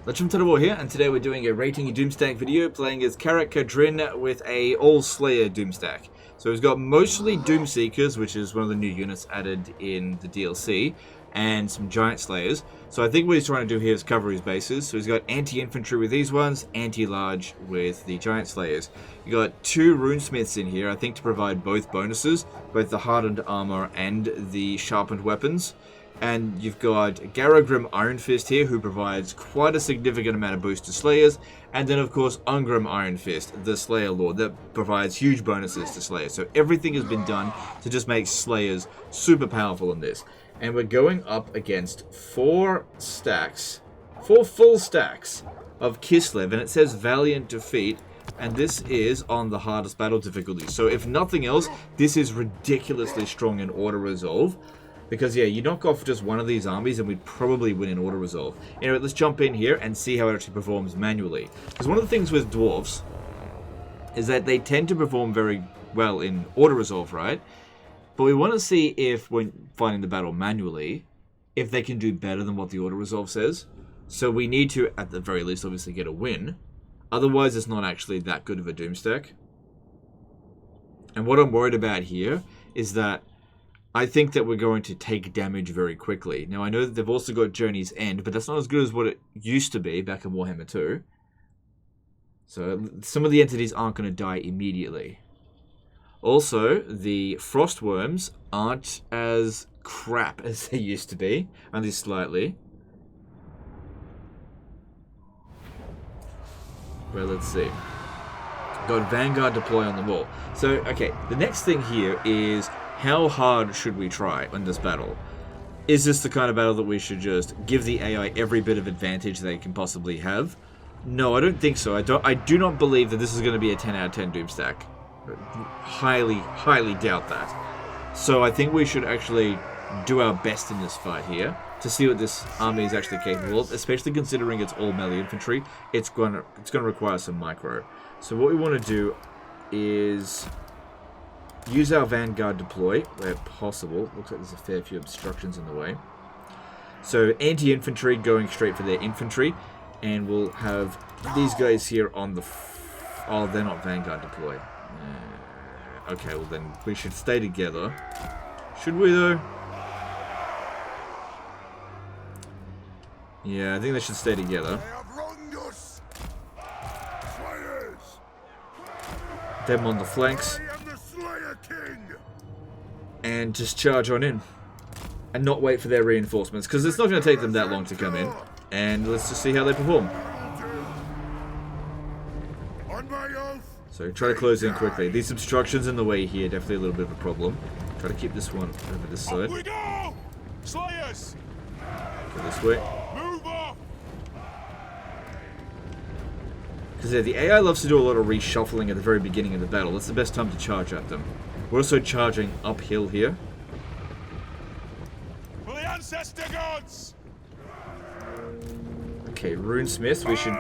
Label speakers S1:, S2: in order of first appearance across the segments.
S1: Legend War here, and today we're doing a rating Doomstack video playing as Karak Kadrin with a All-Slayer Doomstack. So he's got mostly Doomseekers, which is one of the new units added in the DLC, and some Giant Slayers. So I think what he's trying to do here is cover his bases. So he's got anti-infantry with these ones, anti-large with the Giant Slayers. You got two Runesmiths in here, I think to provide both bonuses, both the hardened armor and the sharpened weapons. And you've got Garagrim Iron Fist here, who provides quite a significant amount of boost to Slayers. And then, of course, Ungrim Iron Fist, the Slayer Lord, that provides huge bonuses to Slayers. So everything has been done to just make Slayers super powerful in this. And we're going up against four full stacks of Kislev. And it says Valiant Defeat. And this is on the hardest battle difficulty. So if nothing else, this is ridiculously strong in auto-resolve. Because, yeah, you knock off just one of these armies and we'd probably win in auto-resolve. Anyway, let's jump in here and see how it actually performs manually. Because one of the things with dwarves is that they tend to perform very well in auto-resolve, right? But we want to see if, when fighting the battle manually, if they can do better than what the auto-resolve says. So we need to, at the very least, obviously get a win. Otherwise, it's not actually that good of a Doomstack. And what I'm worried about here is that I think that we're going to take damage very quickly. Now, I know that they've also got Journey's End, but that's not as good as what it used to be back in Warhammer 2. So, some of the entities aren't going to die immediately. Also, the Frostworms aren't as crap as they used to be, only slightly. Well, let's see. Got Vanguard deploy on the wall. So, okay, the next thing here is, how hard should we try in this battle? Is this the kind of battle that we should just give the AI every bit of advantage they can possibly have? No, I don't think so. I do not believe that this is going to be a 10 out of 10 Doomstack. Highly doubt that. So I think we should actually do our best in this fight here to see what this army is actually capable of, especially considering it's all melee infantry. It's going to require some micro. So what we want to do is use our Vanguard deploy where possible. Looks like there's a fair few obstructions in the way. So anti-infantry going straight for their infantry. And we'll have these guys here on the... oh, they're not Vanguard deploy. Okay, well then we should stay together. Should we though? Yeah, I think they should stay together. Them on the flanks. And just charge on in. And not wait for their reinforcements. Because it's not going to take them that long to come in. And let's just see how they perform. So try to close in quickly. These obstructions in the way here, definitely a little bit of a problem. Try to keep this one over this side.
S2: We go! Slayers!
S1: Go this way.
S2: Move off!
S1: Because yeah, the AI loves to do a lot of reshuffling at the very beginning of the battle. That's the best time to charge at them. We're also charging uphill here.
S2: For the ancestor gods!
S1: Okay, Runesmith, we should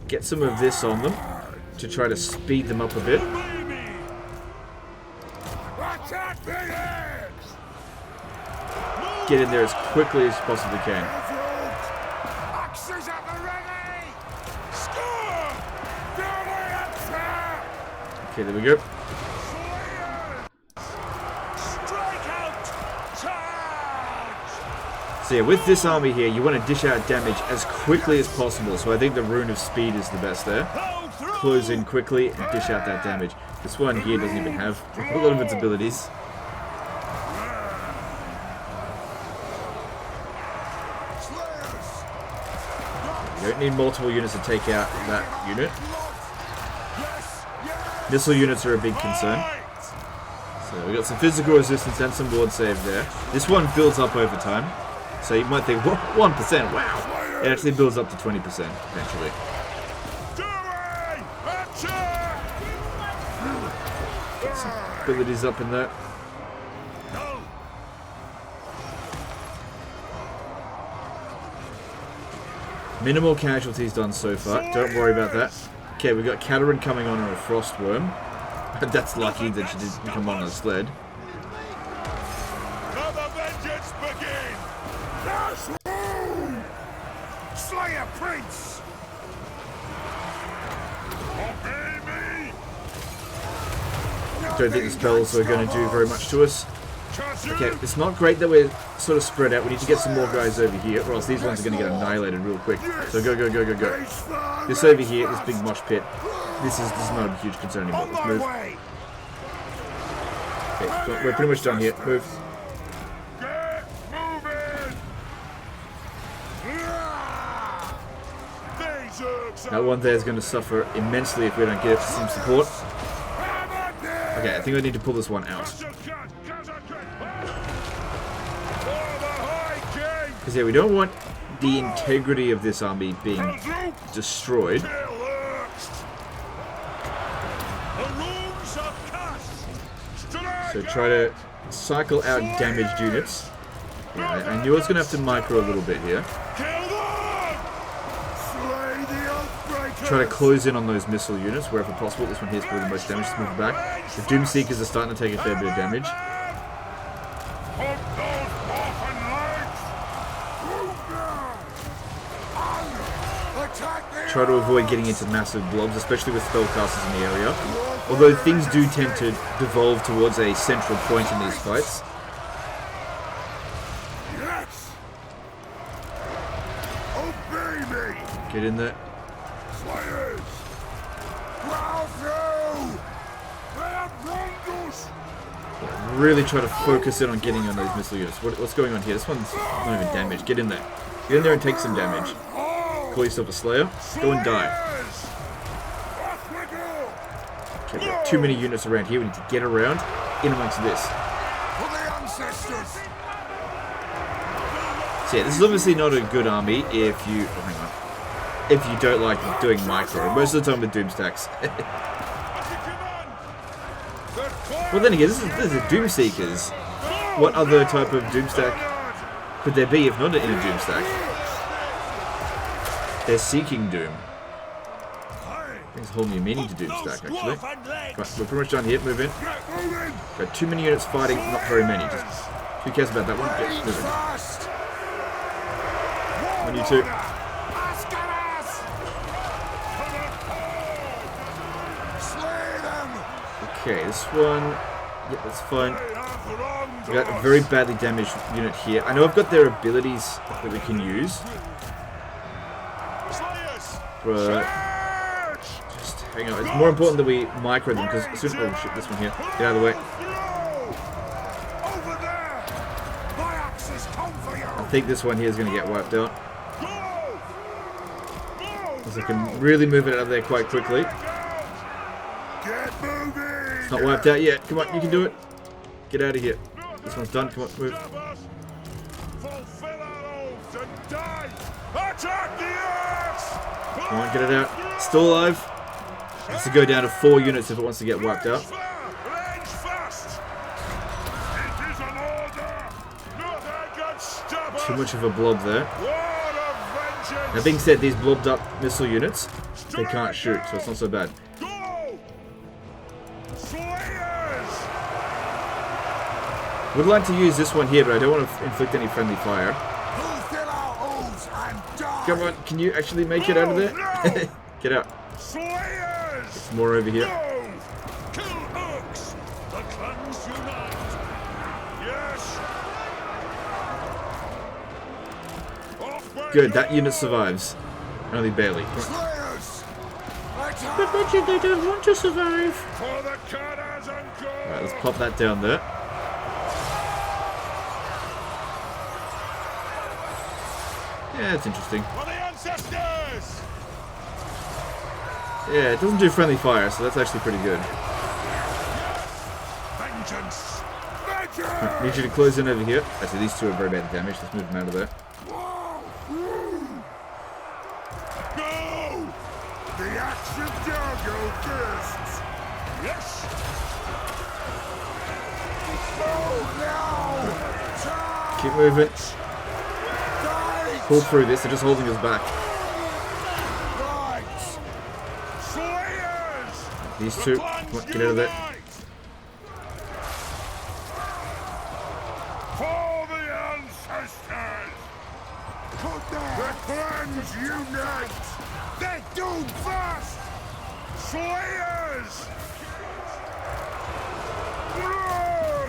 S1: get some of this on them to try to speed them up a bit. Get in there as quickly as you possibly can. Okay, there we go. So yeah, with this army here, you want to dish out damage as quickly as possible. So I think the Rune of Speed is the best there. Close in quickly and dish out that damage. This one here doesn't even have a lot of its abilities. You don't need multiple units to take out that unit. Missile units are a big concern. So we got some physical resistance and some ward save there. This one builds up over time. So you might think, 1%, wow! It actually builds up to 20% eventually. Get some abilities up in there. Minimal casualties done so far. Don't worry about that. Okay, we've got Kataryn coming on a Frostworm. That's lucky that she didn't come on a sled.
S2: Let the vengeance begin! Slayer Prince! Obey me!
S1: Don't think the spells are going to do very much to us. Okay, it's not great that we're sort of spread out. We need to get some more guys over here, or else these ones are going to get annihilated real quick. So go, go, go, go, go. This over here, this big mosh pit, this is not a huge concern anymore. Let's move. Okay, we're pretty much done here. Move.
S2: Get moving!
S1: That one there is going to suffer immensely if we don't get some support. Okay, I think I need to pull this one out. Because yeah, we don't want the integrity of this army being destroyed. So try to cycle out damaged units. Yeah, I knew I was going to have to micro a little bit here. Try to close in on those missile units wherever possible. This one here is probably the most damage. Let's move back. The Doomseekers are starting to take a fair bit of damage. Try to avoid getting into massive blobs, especially with spellcasters in the area. Although things do tend to devolve towards a central point in these fights.
S2: Yes! Obey me!
S1: Get in there.
S2: Slayers! Growl through! They are bundles!
S1: Really try to focus in on getting on those missile units. What's going on here? This one's not even damaged. Get in there. Get in there and take some damage. Call yourself a Slayer. Go and die. Okay, we have too many units around here. We need to get around in amongst this.
S2: For the ancestors!
S1: So yeah, this is obviously not a good army if you... Oh, hang on. If you don't like doing micro. Most of the time with Doomstacks. Well, then again, this is a Doomseekers. What other type of Doomstack could there be if not in a Doomstack? They're seeking Doom. There's a whole new meaning to Doomstack, actually. Right, we're pretty much done here. Move in. Got too many units fighting, not very many. Just who cares about that one? Get moving. On you two. Okay, this one. Yeah, that's fine. We got a very badly damaged unit here. I know I've got their abilities that we can use. But just hang on. It's more important that we micro them because as soon as oh shit, this one here. Get out of the way. I think this one here is going to get wiped out. Because I can really move it out of there quite quickly. It's not wiped out yet. Come on, you can do it. Get out of here. This one's done. Come on, move. Come on, get it out. Still alive. It has to go down to 4 units if it wants to get wiped out. Too much of a blob there. That being said, these blobbed up missile units, they can't shoot, so it's not so bad. Would like to use this one here, but I don't want to inflict any friendly fire. Come on, can you actually make it out of there? Get out. There's more over here. Good, that unit survives. Only barely. But they don't want to survive. Alright, let's pop that down there. Yeah, it's interesting. Yeah, it doesn't do friendly fire, so that's actually pretty good. I need you to close in over here. Actually, these two are very bad damage. Let's move them out of there.
S2: Go! The action go first. Yes.
S1: Keep moving. Pull through this. They're just holding us back. These two. Come on, get out of there.
S2: For the ancestors! The Friends unite! They're doomed first! Slayers!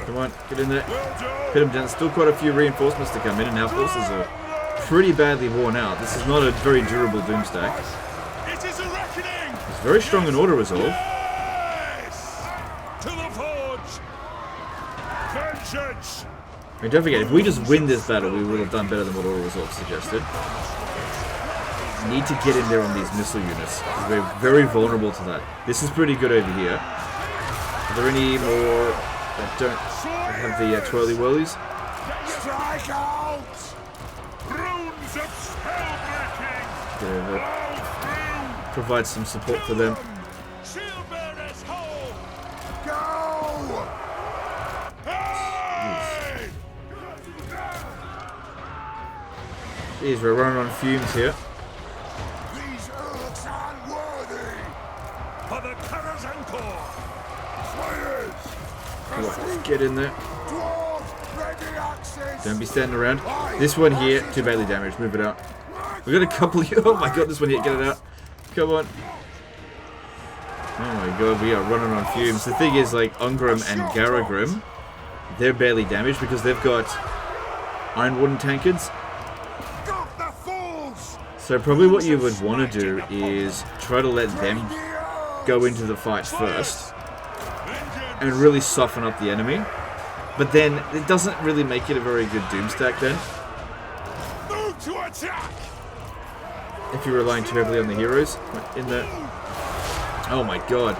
S1: Come on, get in there. Hit them down. Still quite a few reinforcements to come in, and our forces are pretty badly worn out. This is not a very durable Doomstack.
S2: It is a reckoning!
S1: It's very strong in auto resolve.
S2: Yes! To the forge! Vengeance!
S1: I mean, don't forget, if we just win this battle, we would have done better than what auto resolve suggested. Need to get in there on these missile units, because we're very vulnerable to that. This is pretty good over here. Are there any more that don't have the twirly whirlies?
S2: Strike out! Runes of spellbreaking!
S1: Get over it. Provide some support for them.
S2: Shield bearers hold! Go! Hey!
S1: Jeez, we're running on fumes here.
S2: These Urks are unworthy! For the Karazhan Corps! Slayers!
S1: Come on, let's get in there.
S2: Dwarves, ready axes!
S1: Don't be standing around. This one here, too badly damaged. Move it out. We got a couple here. Oh my god, this one here, get it out. Come on. Oh my god, we are running on fumes. The thing is, like, Ungram and Garagrim, they're barely damaged because they've got iron wooden tankards. So probably what you would want to do is try to let them go into the fight first and really soften up the enemy. But then it doesn't really make it a very good Doomstack then.
S2: Move to attack!
S1: If you're relying too heavily on the heroes in the... Oh my god.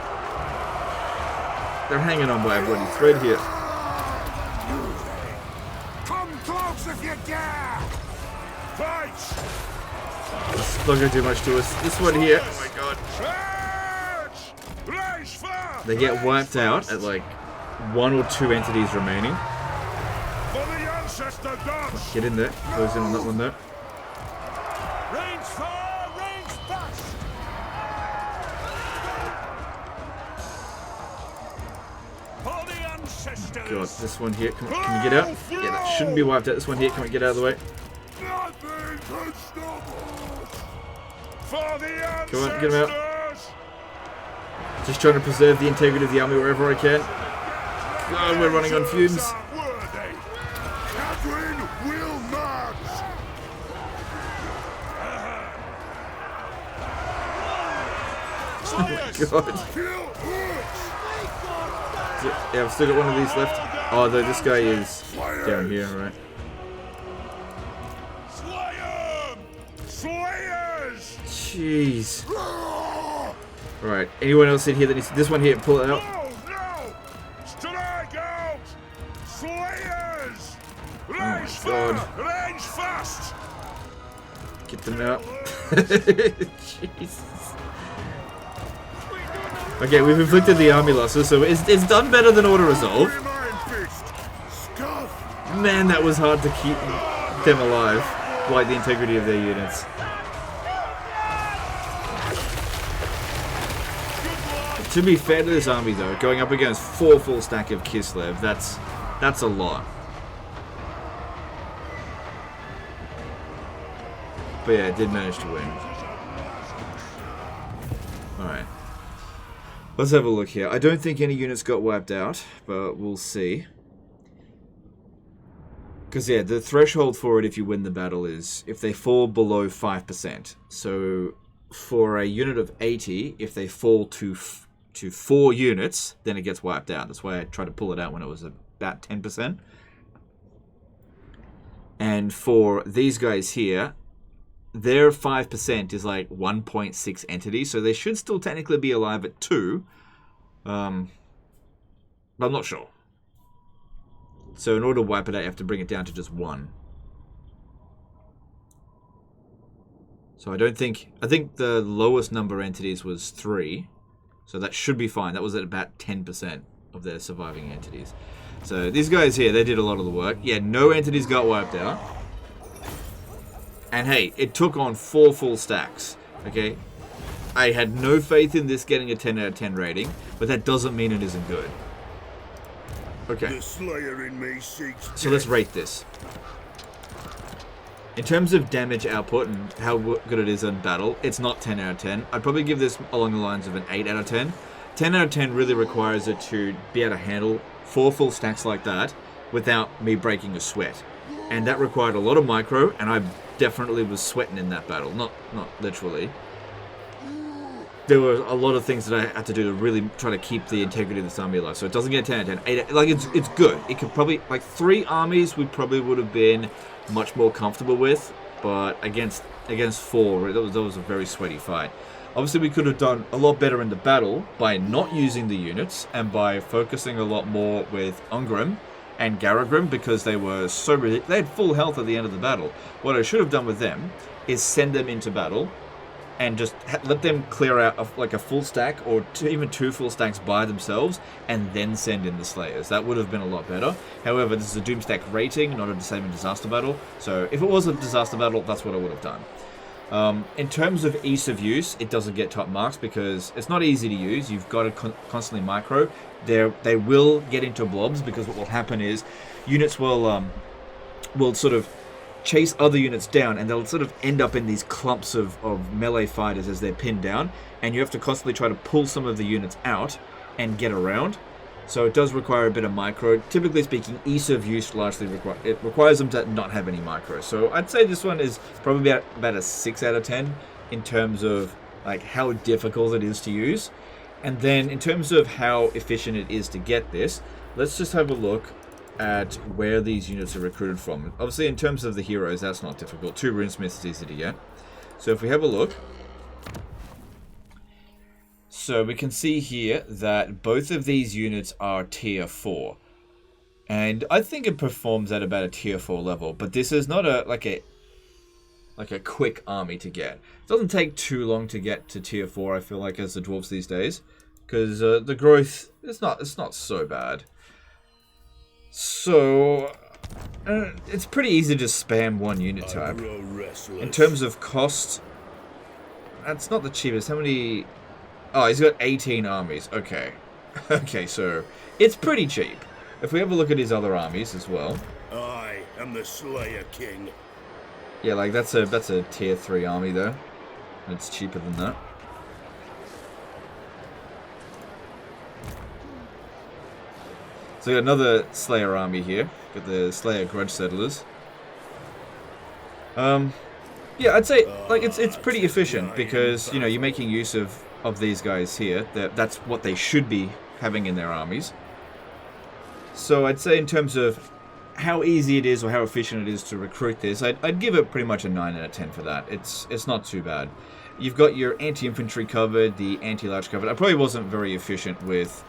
S1: They're hanging on by a bloody thread here.
S2: Come close if you dare! Fight!
S1: It's not going to do much to us. This one here, oh my god. They get wiped out at like 1 or 2 entities remaining. Get in there. Close in on that one there.
S2: Range fire, range fast! For the ancestors!
S1: God, this one here. Come on, can you get out? Yeah, that shouldn't be wiped out. This one here, can we get out of the way?
S2: Nothing can stop us! For the ancestors!
S1: Come on, get him out. Just trying to preserve the integrity of the army wherever I can. God, we're running on fumes.
S2: Catherine will march!
S1: Oh my god. Yeah, I've still got one of these left. Oh, though this guy is down here, right?
S2: Slayers!
S1: Jeez. Right, anyone else in here that needs this one here? Pull it out.
S2: No! Strike out! Slayers! Range
S1: God.
S2: Range fast!
S1: Get them out. Jesus. Okay, we've inflicted the army losses, so it's done better than auto resolve. Man, that was hard to keep them alive, like the integrity of their units. To be fair to this army, though, going up against 4 full stack of Kislev, that's a lot. But yeah, it did manage to win. Alright. Let's have a look here. I don't think any units got wiped out, but we'll see. Because, yeah, the threshold for it if you win the battle is if they fall below 5%. So, for a unit of 80, if they fall to 4 units, then it gets wiped out. That's why I tried to pull it out when it was about 10%. And for these guys here, their 5% is like 1.6 entities, so they should still technically be alive at 2. But I'm not sure. So in order to wipe it out, you have to bring it down to just 1. So I think the lowest number of entities was 3. So that should be fine. That was at about 10% of their surviving entities. So these guys here, they did a lot of the work. Yeah, no entities got wiped out. And hey, it took on 4 full stacks. Okay? I had no faith in this getting a 10 out of 10 rating, but that doesn't mean it isn't good. Okay.
S2: The Slayer in me seeks
S1: So let's rate this. In terms of damage output and how good it is in battle, it's not 10 out of 10. I'd probably give this along the lines of an 8 out of 10. 10 out of 10 really requires it to be able to handle 4 full stacks like that without me breaking a sweat. And that required a lot of micro, and I definitely was sweating in that battle. Not literally. There were a lot of things that I had to do to really try to keep the integrity of this army alive. So it doesn't get 10 out of 10. 8, like, it's good. It could probably, like, 3 armies we probably would have been much more comfortable with, but against 4, that was a very sweaty fight. Obviously, we could have done a lot better in the battle by not using the units and by focusing a lot more with Ungrim and Garagrim, because they were they had full health at the end of the battle. What I should have done with them is send them into battle and just let them clear out like a full stack or even 2 full stacks by themselves, and then send in the Slayers. That would have been a lot better. However, this is a Doomstack rating, not a Disabling Disaster Battle. So if it was a Disaster Battle, that's what I would have done. In terms of ease of use, it doesn't get top marks because it's not easy to use. You've got to constantly micro. They will get into blobs, because what will happen is units will sort of chase other units down, and they'll sort of end up in these clumps of melee fighters as they're pinned down, and you have to constantly try to pull some of the units out and get around. So it does require a bit of micro. Typically speaking, ease of use largely requires them to not have any micro. So I'd say this one is probably about a 6 out of 10 in terms of like how difficult it is to use. And then in terms of how efficient it is to get this, let's just have a look at where these units are recruited from. Obviously, in terms of the heroes, that's not difficult. 2 runesmiths is easy to get. So if we have a look, so we can see here that both of these units are tier 4, and I think it performs at about a tier 4 level. But this is not like a quick army to get. It doesn't take too long to get to tier 4. I feel like, as the dwarves these days, because the growth it's not so bad. So, it's pretty easy to spam one unit type. In terms of cost, that's not the cheapest. How many? Oh, he's got 18 armies. Okay. Okay, so it's pretty cheap. If we have a look at his other armies as well.
S2: I am the Slayer King.
S1: Yeah, like that's a tier 3 army though. It's cheaper than that. So we got another Slayer army here. Got the Slayer Grudge Settlers. Yeah, I'd say like it's pretty efficient, because you know you're making use of these guys here. That's what they should be having in their armies. So I'd say in terms of how easy it is or how efficient it is to recruit this, I'd give it pretty much a 9 out of 10 for that. It's not too bad. You've got your anti-infantry covered, the anti-large covered. I probably wasn't very efficient with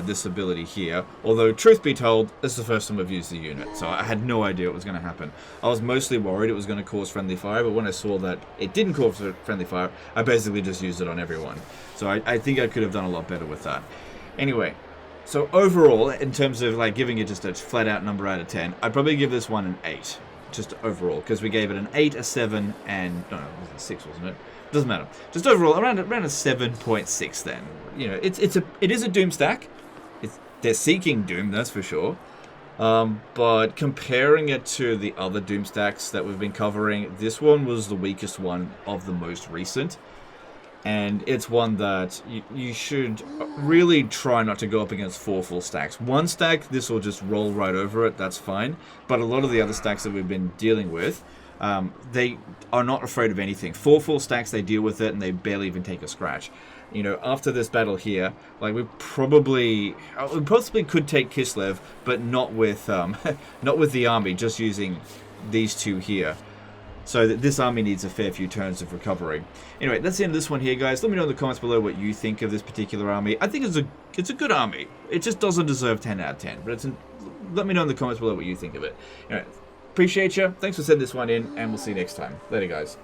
S1: this ability here, although truth be told, this is the first time I've used the unit, so I had no idea what was going to happen. I was mostly worried it was going to cause friendly fire, but when I saw that it didn't cause friendly fire, I basically just used it on everyone. So I think I could have done a lot better with that. Anyway, so overall, in terms of like giving it just a flat out number out of 10, I'd probably give this one an 8, just overall, because we gave it an 8, a 7, and no, it was a 6, wasn't it? Doesn't matter. Just overall, around a 7.6 then. You know, it is a Doomstack. They're seeking Doom, that's for sure. But comparing it to the other Doomstacks that we've been covering, this one was the weakest one of the most recent. And it's one that you should really try not to go up against 4 full stacks. 1 stack, this will just roll right over it, that's fine. But a lot of the other stacks that we've been dealing with, they are not afraid of anything. 4 full stacks, they deal with it, and they barely even take a scratch. You know, after this battle here, like we possibly could take Kislev, but not with not with the army, just using these 2 here. So that this army needs a fair few turns of recovery. Anyway, that's the end of this one here, guys. Let me know in the comments below what you think of this particular army. I think it's a good army. It just doesn't deserve 10 out of 10. But let me know in the comments below what you think of it. Anyway, appreciate you. Thanks for sending this one in, and we'll see you next time. Later, guys.